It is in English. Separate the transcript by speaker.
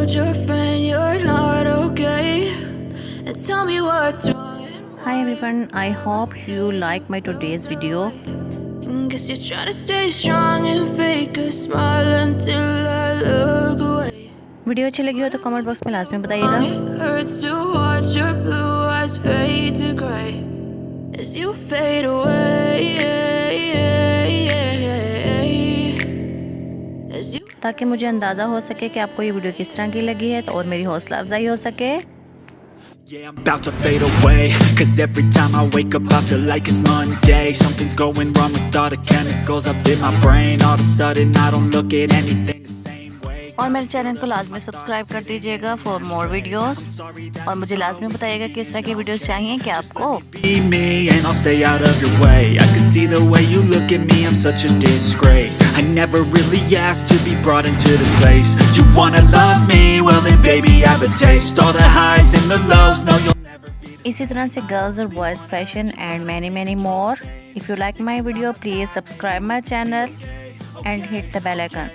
Speaker 1: told your friend you're not okay, and tell me what's wrong.
Speaker 2: Hi everyone, I hope you like my today's video.
Speaker 1: Guess you're trying to stay strong and fake a smile until I look away.
Speaker 2: Video अच्छी लगी हो तो comment box में लाजमी बताइएगा.
Speaker 1: It hurts to watch your blue eyes fade to gray as you fade away. As you
Speaker 2: ताकि मुझे अंदाज़ा हो सके कि आपको ये वीडियो किस तरह की लगी है और मेरी हौसला अफजाई हो सके.
Speaker 3: Yeah, I'm about to fade away, 'cause every time I wake up I feel like it's Monday. Something's going wrong with all the chemicals up in my brain. All of a sudden I don't look at anything the same way.
Speaker 2: और मेरे channel को लाजमी subscribe कर दीजिएगा for more videos. और मुझे लाजमी बताइएगा किस तरह की वीडियोस चाहिए कि आपको.
Speaker 3: Be me and I'll stay out of your way. I can see the way you look at me, I'm such a disgrace. I never really asked to be brought into this place. You wanna love me? Well then baby have a taste. All the highs and the lows, no you'll never be.
Speaker 2: इसी तरह से girls और boys fashion and many more. If you like my video please subscribe my channel and hit the bell icon.